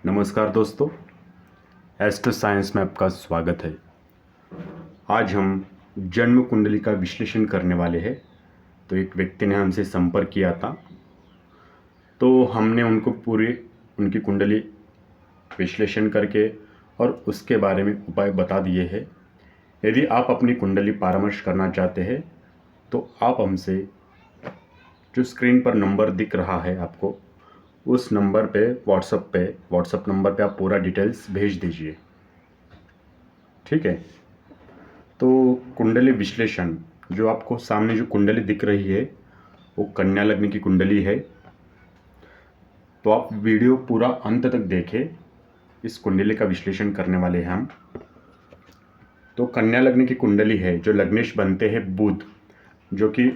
नमस्कार दोस्तों, astro science में आपका स्वागत है। आज हम जन्म कुंडली का विश्लेषण करने वाले हैं। तो एक व्यक्ति ने हमसे संपर्क किया था, तो हमने उनको पूरी उनकी कुंडली विश्लेषण करके और उसके बारे में उपाय बता दिए हैं। यदि आप अपनी कुंडली परामर्श करना चाहते हैं तो आप हमसे जो स्क्रीन पर नंबर दिख रहा है आपको, उस नंबर पे व्हाट्सएप नंबर पे आप पूरा डिटेल्स भेज दीजिए। ठीक है। तो कुंडली विश्लेषण, जो आपको सामने जो कुंडली दिख रही है वो कन्या लग्न की कुंडली है। तो आप वीडियो पूरा अंत तक देखें, इस कुंडली का विश्लेषण करने वाले हैं हम। तो कन्या लग्न की कुंडली है, जो लग्नेश बनते हैं बुध, जो कि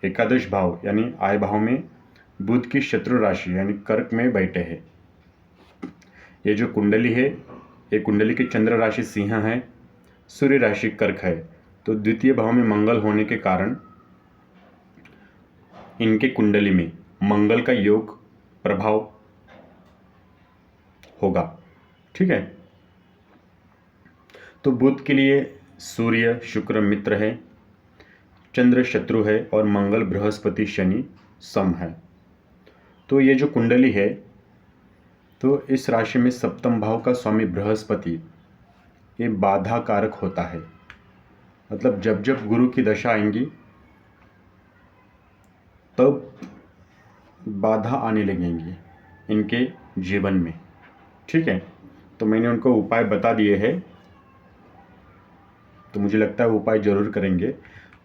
एकादश भाव यानी आय भाव में बुध की शत्रु राशि यानी कर्क में बैठे हैं। ये जो कुंडली है, ये कुंडली की चंद्र राशि सिंह है, सूर्य राशि कर्क है। तो द्वितीय भाव में मंगल होने के कारण इनके कुंडली में मंगल का योग प्रभाव होगा। ठीक है। तो बुध के लिए सूर्य शुक्र मित्र है, चंद्र शत्रु है और मंगल बृहस्पति शनि सम है। तो ये जो कुंडली है, तो इस राशि में सप्तम भाव का स्वामी बृहस्पति ये बाधा कारक होता है। मतलब जब जब गुरु की दशा आएंगी तब बाधा आने लगेंगी इनके जीवन में। ठीक है। तो मैंने उनको उपाय बता दिए हैं, तो मुझे लगता है वो उपाय जरूर करेंगे।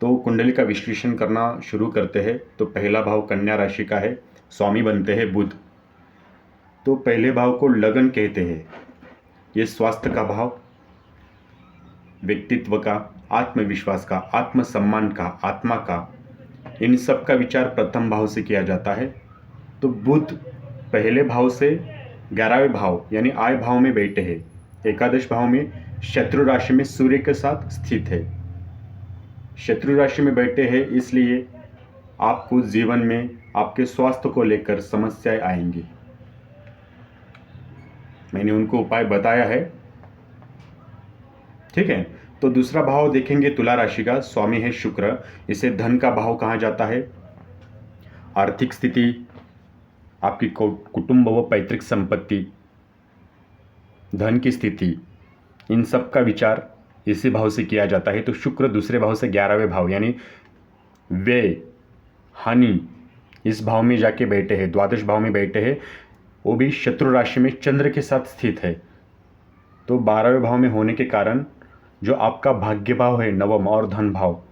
तो कुंडली का विश्लेषण करना शुरू करते हैं। तो पहला भाव कन्या राशि का है, स्वामी बनते हैं बुध। तो पहले भाव को लगन कहते हैं। ये स्वास्थ्य का भाव, व्यक्तित्व का, आत्मविश्वास का, आत्मसम्मान का, आत्मा का, इन सब का विचार प्रथम भाव से किया जाता है। तो बुध पहले भाव से 11वें भाव यानी आय भाव में बैठे हैं, एकादश भाव में शत्रु राशि में सूर्य के साथ स्थित है। शत्रु राशि में बैठे हैं, इसलिए आपको जीवन में आपके स्वास्थ्य को लेकर समस्याएं आएंगी। मैंने उनको उपाय बताया है। ठीक है। तो दूसरा भाव देखेंगे तुला राशि का, स्वामी है शुक्र। इसे धन का भाव कहा जाता है। आर्थिक स्थिति, आपकी कुटुंब व पैतृक संपत्ति, धन की स्थिति, इन सब का विचार इसी भाव से किया जाता है। तो शुक्र दूसरे भाव से 11वें भाव यानी व्यय, हानि, इस भाव में जाके बैठे हैं, द्वादश भाव में बैठे हैं। वो भी शत्रु राशि में चंद्र के साथ स्थित है। तो 12वें भाव में होने के कारण जो आपका भाग्य भाव है, नवम और धन भाव,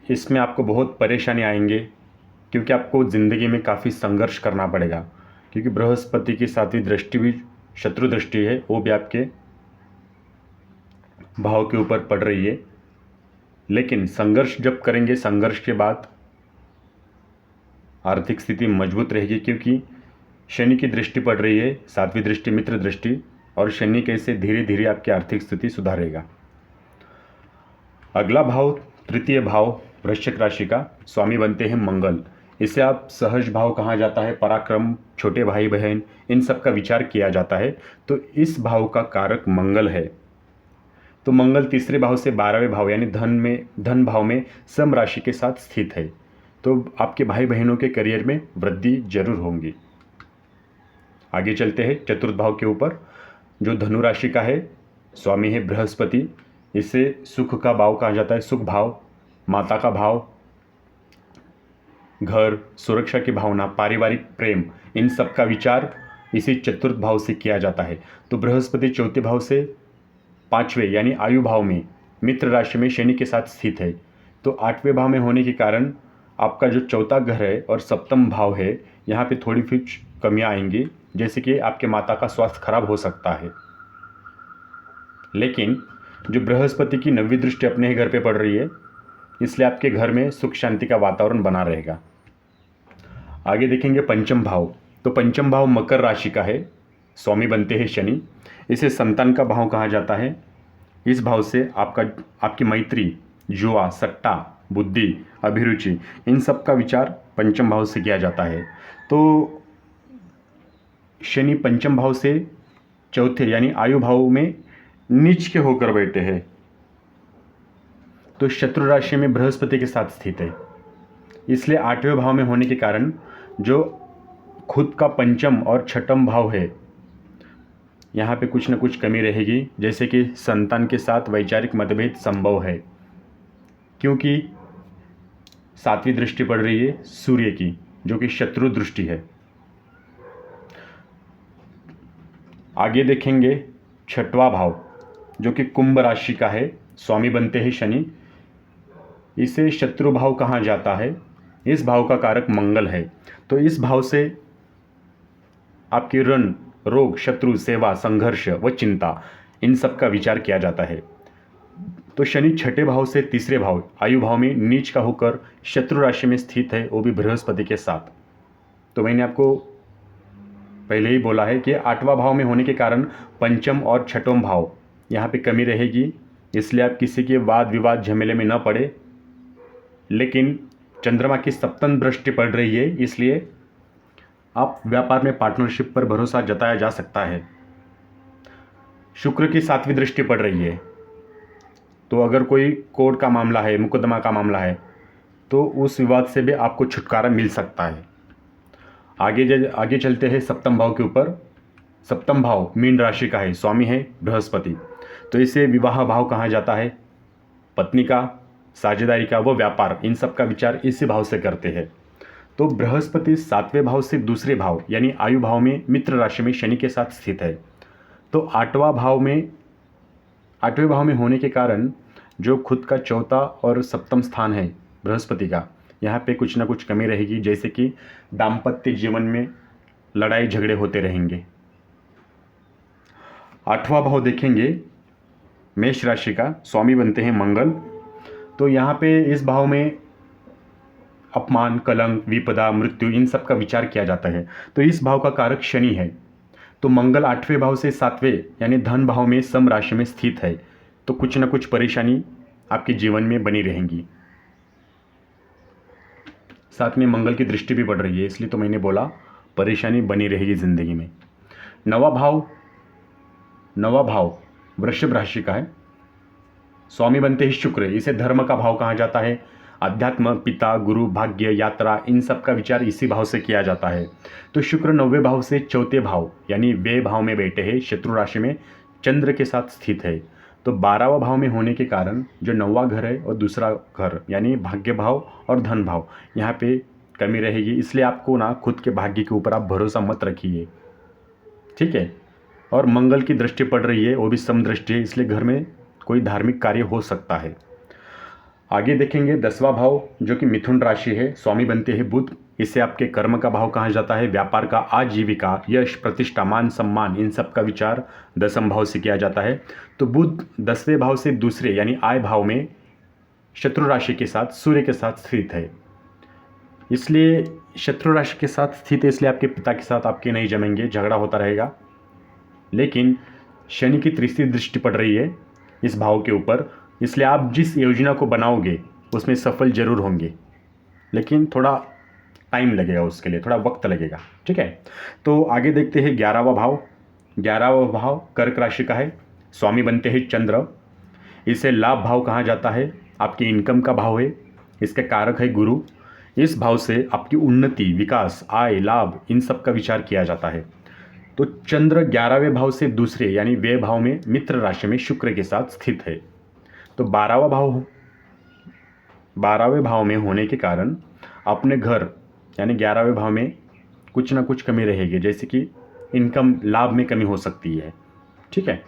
इसमें आपको बहुत परेशानी आएंगे, क्योंकि आपको ज़िंदगी में काफ़ी संघर्ष करना पड़ेगा। क्योंकि बृहस्पति की 7वीं दृष्टि भी शत्रु दृष्टि है, वो भी आपके भाव के ऊपर पड़ रही है। लेकिन संघर्ष जब करेंगे, संघर्ष के बाद आर्थिक स्थिति मजबूत रहेगी, क्योंकि शनि की दृष्टि पड़ रही है, 7वीं दृष्टि मित्र दृष्टि, और शनि कैसे धीरे धीरे आपकी आर्थिक स्थिति सुधारेगा। अगला भाव तृतीय भाव वृश्चिक राशि का, स्वामी बनते हैं मंगल। इसे आप सहज भाव कहा जाता है, पराक्रम, छोटे भाई बहन, इन सब का विचार किया जाता है। तो इस भाव का कारक मंगल है। तो मंगल तीसरे भाव से 12वें भाव यानी धन भाव में सम राशि के साथ स्थित है। तो आपके भाई बहनों के करियर में वृद्धि जरूर होंगी। आगे चलते हैं चतुर्थ भाव के ऊपर, जो धनु राशि का है, स्वामी है बृहस्पति। इसे सुख का भाव कहा जाता है, सुख भाव, माता का भाव, घर, सुरक्षा की भावना, पारिवारिक प्रेम, इन सब का विचार इसी चतुर्थ भाव से किया जाता है। तो बृहस्पति चौथे भाव से 5वें यानी आयु भाव में मित्र राशि में शनि के साथ स्थित है। तो 8वें भाव में होने के कारण आपका जो चौथा घर है और सप्तम भाव है, यहाँ पे थोड़ी कुछ कमियाँ आएंगी, जैसे कि आपके माता का स्वास्थ्य खराब हो सकता है। लेकिन जो बृहस्पति की 9वीं दृष्टि अपने ही घर पे पड़ रही है, इसलिए आपके घर में सुख शांति का वातावरण बना रहेगा। आगे देखेंगे पंचम भाव। तो पंचम भाव मकर राशि का है, स्वामी बनते हैं शनि। इसे संतान का भाव कहा जाता है। इस भाव से आपकी मैत्री, जुआ, सट्टा, बुद्धि, अभिरुचि, इन सब का विचार पंचम भाव से किया जाता है। तो शनि पंचम भाव से चौथे यानी आयु भाव में नीच के होकर बैठे हैं, तो शत्रु राशि में बृहस्पति के साथ स्थित है। इसलिए 8वें भाव में होने के कारण जो खुद का पंचम और छठम भाव है, यहाँ पे कुछ न कुछ कमी रहेगी, जैसे कि संतान के साथ वैचारिक मतभेद संभव है, क्योंकि 7वीं दृष्टि पड़ रही है सूर्य की, जो कि शत्रु दृष्टि है। आगे देखेंगे 6वां भाव, जो कि कुंभ राशि का है, स्वामी बनते हैं शनि। इसे शत्रु भाव कहा जाता है। इस भाव का कारक मंगल है, तो इस भाव से आपकी ऋण, रोग, शत्रु, सेवा, संघर्ष व चिंता, इन सब का विचार किया जाता है। तो शनि 6ठे भाव से तीसरे भाव आयु भाव में नीच का होकर शत्रु राशि में स्थित है, वो भी बृहस्पति के साथ। तो मैंने आपको पहले ही बोला है कि 8वां भाव में होने के कारण पंचम और छठम भाव यहाँ पे कमी रहेगी, इसलिए आप किसी के वाद विवाद झमेले में न पड़े। लेकिन चंद्रमा की सप्तम दृष्टि पड़ रही है, इसलिए आप व्यापार में पार्टनरशिप पर भरोसा जताया जा सकता है। शुक्र की 7वीं दृष्टि पड़ रही है, तो अगर कोई कोर्ट का मामला है, मुकदमा का मामला है, तो उस विवाद से भी आपको छुटकारा मिल सकता है। आगे चलते हैं सप्तम भाव के ऊपर। सप्तम भाव मीन राशि का है, स्वामी है बृहस्पति, तो इसे विवाह भाव कहा जाता है। पत्नी का, साझेदारी का व व्यापार, इन सब का विचार इसी भाव से करते हैं। तो बृहस्पति 7वें भाव से दूसरे भाव यानी आयु भाव में मित्र राशि में शनि के साथ स्थित है। तो 8वें भाव में होने के कारण जो खुद का चौथा और सप्तम स्थान है बृहस्पति का, यहाँ पे कुछ ना कुछ कमी रहेगी, जैसे कि दाम्पत्य जीवन में लड़ाई झगड़े होते रहेंगे। 8वां भाव देखेंगे मेष राशि का, स्वामी बनते हैं मंगल। तो यहाँ पे इस भाव में अपमान, कलंक, विपदा, मृत्यु, इन सब का विचार किया जाता है। तो इस भाव का कारक शनि है। तो मंगल 8वें भाव से 7वें यानी धन भाव में सम राशि में स्थित है, तो कुछ न कुछ परेशानी आपके जीवन में बनी रहेंगी। साथ में मंगल की दृष्टि भी पड़ रही है, इसलिए तो मैंने बोला परेशानी बनी रहेगी ज़िंदगी में। 9वां भाव वृषभ राशि का है, स्वामी बनते ही शुक्र। इसे धर्म का भाव कहा जाता है। अध्यात्म, पिता, गुरु, भाग्य, यात्रा, इन सब का विचार इसी भाव से किया जाता है। तो शुक्र 9वें भाव से चौथे भाव यानी व्यय भाव में बैठे हैं, शत्रु राशि में चंद्र के साथ स्थित है। तो 12वां भाव में होने के कारण जो 9वां घर है और दूसरा घर यानी भाग्य भाव और धन भाव, यहाँ पे कमी रहेगी। इसलिए आपको ना खुद के भाग्य के ऊपर आप भरोसा मत रखिए, ठीक है। और मंगल की दृष्टि पड़ रही है, वो भी सम दृष्टि है, इसलिए घर में कोई धार्मिक कार्य हो सकता है। आगे देखेंगे 10वां भाव, जो कि मिथुन राशि है, स्वामी बनते हैं बुध। इसे आपके कर्म का भाव कहा जाता है। व्यापार का, आजीविका, यश, प्रतिष्ठा, मान सम्मान, इन सब का विचार 10वें भाव से किया जाता है। तो बुध 10वें भाव से दूसरे यानी आय भाव में शत्रु राशि के साथ सूर्य के साथ स्थित है। इसलिए शत्रु राशि के साथ स्थित है, इसलिए आपके पिता के साथ आपके नहीं जमेंगे, झगड़ा होता रहेगा। लेकिन शनि की तीसरी दृष्टि पड़ रही है इस भाव के ऊपर, इसलिए आप जिस योजना को बनाओगे उसमें सफल जरूर होंगे, लेकिन थोड़ा टाइम लगेगा, उसके लिए थोड़ा वक्त लगेगा, ठीक है। तो आगे देखते हैं 11वां भाव। 11वां भाव कर्क राशि का है, स्वामी बनते हैं चंद्र। इसे लाभ भाव कहा जाता है, आपकी इनकम का भाव है, इसके कारक है गुरु। इस भाव से आपकी उन्नति, विकास, आय, लाभ, इन सब का विचार किया जाता है। तो चंद्र 11वें भाव से दूसरे यानी व्यय भाव में मित्र राशि में शुक्र के साथ स्थित है। तो 12वें भाव में होने के कारण अपने घर यानी 11वें भाव में कुछ ना कुछ कमी रहेगी, जैसे कि इनकम, लाभ में कमी हो सकती है, ठीक है।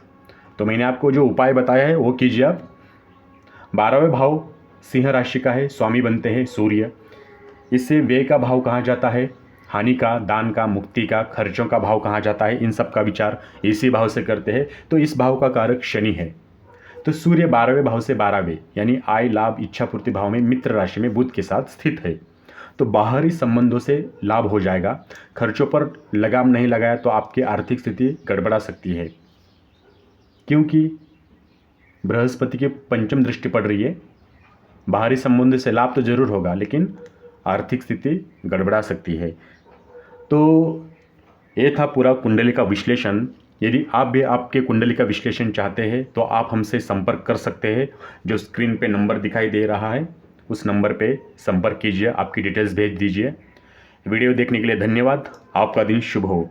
तो मैंने आपको जो उपाय बताया है वो कीजिए आप। 12वें भाव सिंह राशि का है, स्वामी बनते हैं सूर्य। इसे व्यय का भाव कहा जाता है, हानि का, दान का, मुक्ति का, खर्चों का भाव कहा जाता है। इन सब का विचार इसी भाव से करते हैं। तो इस भाव का कारक शनि है। तो सूर्य 12वें भाव से 12वें यानी आय, लाभ, इच्छा पूर्ति भाव में मित्र राशि में बुध के साथ स्थित है। तो बाहरी संबंधों से लाभ हो जाएगा। खर्चों पर लगाम नहीं लगाया तो आपकी आर्थिक स्थिति गड़बड़ा सकती है, क्योंकि बृहस्पति की पंचम दृष्टि पड़ रही है। बाहरी संबंध से लाभ तो जरूर होगा, लेकिन आर्थिक स्थिति गड़बड़ा सकती है। तो ये था पूरा कुंडली का विश्लेषण। यदि आप भी आपके कुंडली का विश्लेषण चाहते हैं तो आप हमसे संपर्क कर सकते हैं। जो स्क्रीन पे नंबर दिखाई दे रहा है उस नंबर पे संपर्क कीजिए, आपकी डिटेल्स भेज दीजिए। वीडियो देखने के लिए धन्यवाद। आपका दिन शुभ हो।